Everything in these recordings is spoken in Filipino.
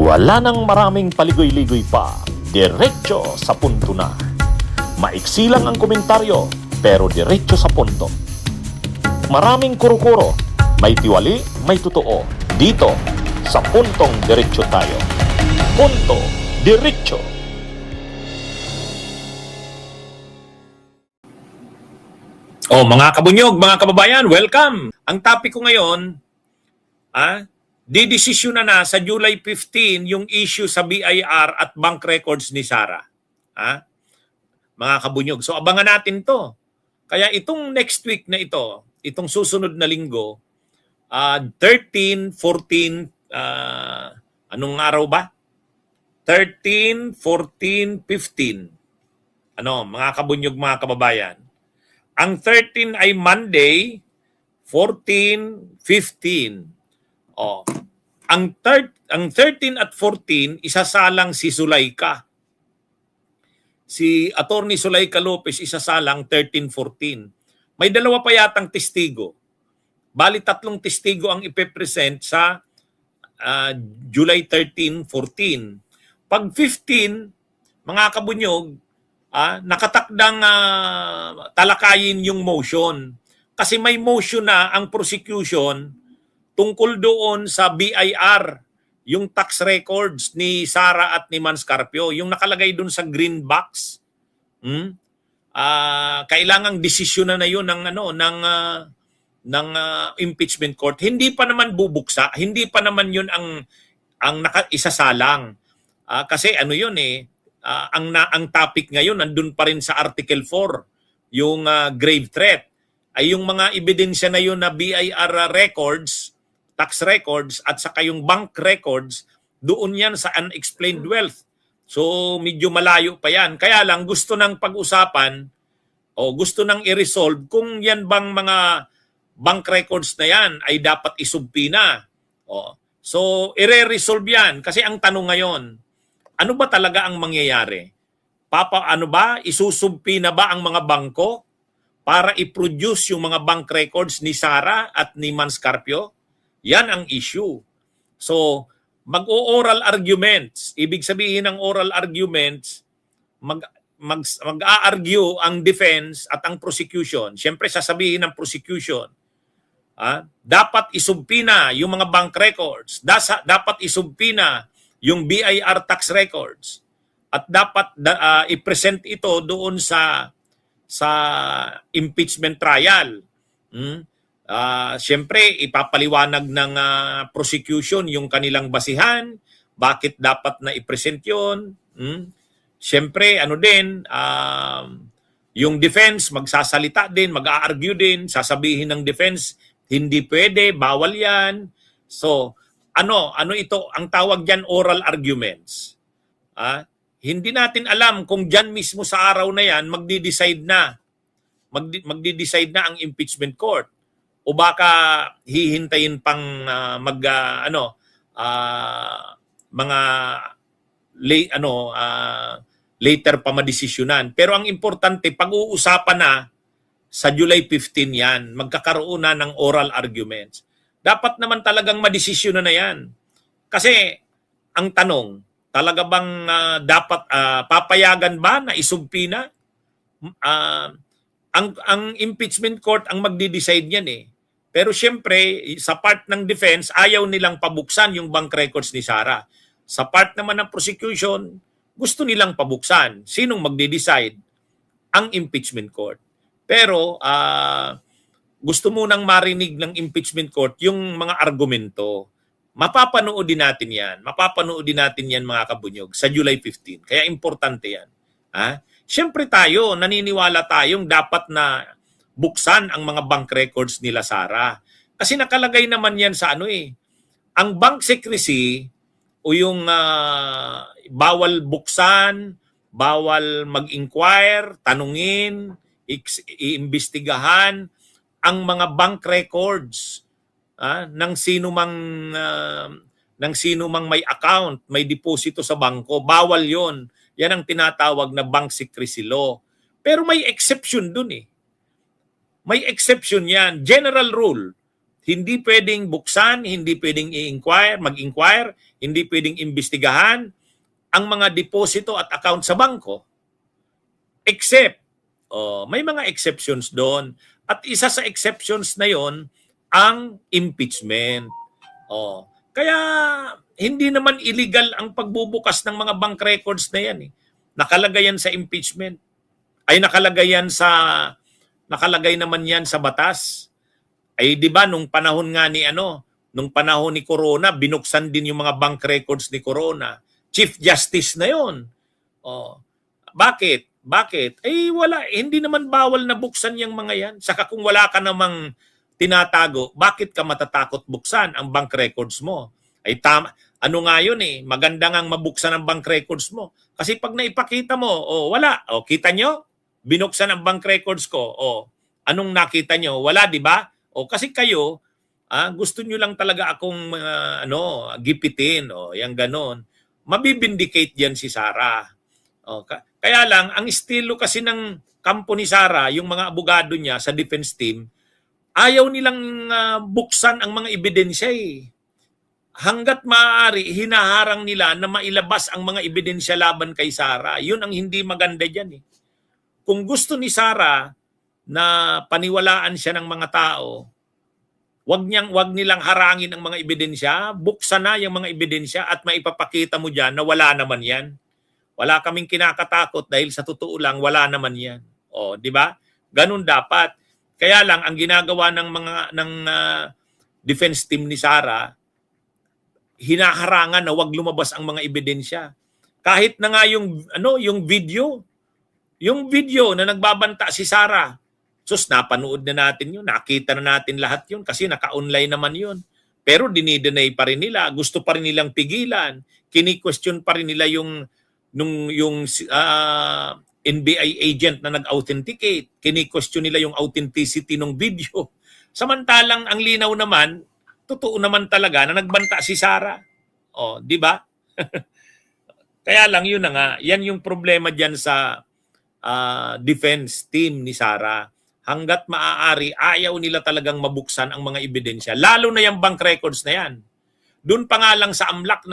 Wala nang maraming paligoy-ligoy pa, diretso sa punto na. Maiksi lang ang komentaryo, pero diretso sa punto. Maraming kuro-kuro, may tiwali, may totoo. Dito, sa puntong diretso tayo. Punto diretso. Mga kabunyog, mga kababayan, welcome! Ang topic ko ngayon, didesisyon na sa July 15 yung issue sa BIR at bank records ni Sara. Mga kabunyog. So abangan natin to. Kaya itong next week na ito, itong susunod na linggo, 13, 14, anong araw ba? 13, 14, 15. Mga kabunyog, mga kababayan. Ang 13 ay Monday, 14, 15. Ang 13 at 14, isasalang si Zulaika. Si Attorney Zulaika Lopez isasalang 13, 14. May dalawa pa yatang testigo. Bali 3 testigo ang ipepresent sa July 13, 14. Pag 15, mga kabunyog, nakatakdang talakayin yung motion. Kasi may motion na ang prosecution tungkol doon sa BIR, yung tax records ni Sara at ni Manscarpio, yung nakalagay doon sa green box. Kailangang desisyon na yun ng impeachment court. Hindi pa naman bubuksa, hindi pa naman yun ang isasalang. Kasi yun ang topic ngayon nandun pa rin sa Article 4, yung grave threat. Ay yung mga ebidensya na yun na BIR records, tax records, at saka yung bank records, doon yan sa unexplained wealth. So medyo malayo pa yan. Kaya lang gusto ng pag-usapan o gusto nang i-resolve kung yan bang mga bank records na yan ay dapat isumpina. So i-resolve yan. Kasi ang tanong ngayon, ano ba talaga ang mangyayari? Isusumpi na ba ang mga bangko para i-produce yung mga bank records ni Sara at ni Manscarpio? Yan ang issue. So, mag-o-oral arguments. Ibig sabihin ng oral arguments, mag-a-argue ang defense at ang prosecution. Siyempre, sasabihin ng prosecution, dapat isumpina yung mga bank records. Dapat isumpina yung BIR tax records. At dapat i-present ito doon sa impeachment trial. Siyempre, ipapaliwanag ng prosecution yung kanilang basihan, bakit dapat na i-present yun. Siyempre, yung defense, magsasalita din, mag-a-argue din, sasabihin ng defense, hindi pwede, bawal yan. So, ano ito? Ang tawag dyan, oral arguments. Hindi natin alam kung dyan mismo sa araw na yan, magdi-decide na ang impeachment court. O baka hihintayin pang later pa madesisyonan. Pero ang importante, pag-uusapan na sa July 15 yan, magkakaroon na ng oral arguments. Dapat naman talagang madesisyon na yan. Kasi ang tanong, talaga bang dapat papayagan ba na isumpi na? Ang impeachment court ang magdi-decide yan Pero siyempre, sa part ng defense, ayaw nilang pabuksan yung bank records ni Sara. Sa part naman ng prosecution, gusto nilang pabuksan. Sinong magde-decide? Ang impeachment court. Pero gusto munang marinig ng impeachment court yung mga argumento. Mapapanood din natin yan. Mga kabunyog sa July 15. Kaya importante yan. Siyempre tayo, naniniwala tayong dapat na buksan ang mga bank records nila Sara. Kasi nakalagay naman yan sa ang bank secrecy o yung bawal buksan, bawal mag-inquire, tanungin, iimbestigahan ang mga bank records ng sino mang may account, may deposito sa bangko. Bawal yon. Yan ang tinatawag na bank secrecy law. Pero may exception dun May exception yan. General rule. Hindi pwedeng buksan, hindi pwedeng mag-inquire, hindi pwedeng imbestigahan ang mga deposito at account sa bangko. Except, may mga exceptions doon. At isa sa exceptions na yon ang impeachment. Kaya hindi naman illegal ang pagbubukas ng mga bank records na yan. Nakalagay yan sa impeachment. Nakalagay naman yan sa batas. Di ba nung panahon nga nung panahon ni Corona, binuksan din yung mga bank records ni Corona. Chief Justice na yon. Bakit? Wala. Hindi naman bawal na buksan yung mga yan. Saka kung wala ka namang tinatago, bakit ka matatakot buksan ang bank records mo? Tama. Ano nga yun maganda ngang mabuksan ang bank records mo. Kasi pag naipakita mo, wala. Kita nyo? Binuksan ang bank records ko. Anong nakita nyo? Wala, di ba? Kasi kayo, gusto nyo lang talaga akong gipitin. Yang ganon. Mabibindicate yan si Sara. Kaya lang, ang estilo kasi ng kampo ni Sara, yung mga abogado niya sa defense team, ayaw nilang buksan ang mga ebidensya Hanggat maaari, hinaharang nila na mailabas ang mga ebidensya laban kay Sara. Yun ang hindi maganda dyan Kung gusto ni Sara na paniwalaan siya ng mga tao, wag nilang harangin ang mga ebidensya, buksan na yung mga ebidensya at maipapakita mo dyan na wala naman yan. Wala kaming kinakatakot dahil sa totoo lang, wala naman yan. Di ba? Ganun dapat. Kaya lang, ang ginagawa ng defense team ni Sara, hinaharangan na wag lumabas ang mga ebidensya. Kahit na nga yung video na nagbabanta si Sara, napanood na natin yun, nakita na natin lahat yun kasi naka-online naman yun. Pero dinideny pa rin nila, gusto pa rin nilang pigilan, kini-question pa rin nila yung NBI agent na nag-authenticate, kini-question nila yung authenticity ng video. Samantalang ang linaw naman, totoo naman talaga na nagbanta si Sara. Di ba? Kaya lang yun na nga, yan yung problema diyan sa defense team ni Sara. Hanggat maaari, ayaw nila talagang mabuksan ang mga ebidensya. Lalo na yung bank records na yan. Doon pa nga lang sa AMLAC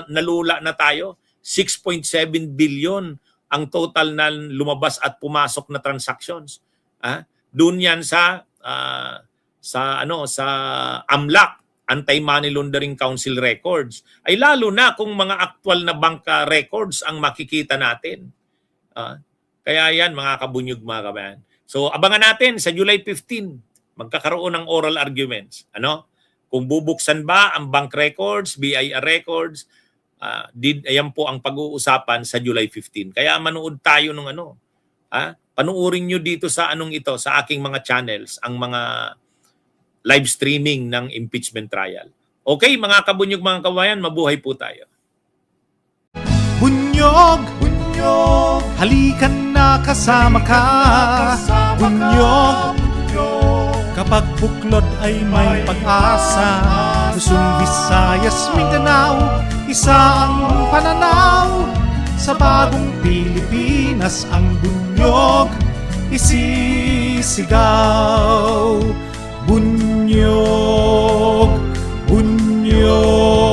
nalula na tayo, 6.7 billion ang total na lumabas at pumasok na transactions. Doon yan sa AMLAC, Anti-Money Laundering Council records. Lalo na kung mga actual na bank records ang makikita natin. Kaya yan mga kabunyog mga kabayan. So abangan natin sa July 15, magkakaroon ng oral arguments. Kung bubuksan ba ang bank records, BIR records, ayan po ang pag-uusapan sa July 15. Kaya manood tayo ng panuorin nyo dito sa sa aking mga channels, ang mga live streaming ng impeachment trial. Okay, mga kabunyog, mga kabayan, mabuhay po tayo. Bunyog, bunyog, halikan na kasama ka. Bunyog, kapag buklod ay may pag-asa. Luzon, Visayas, Mindanao, isa ang pananaw. Sa bagong Pilipinas ang bunyog isisigaw. Bunyog, bunyog.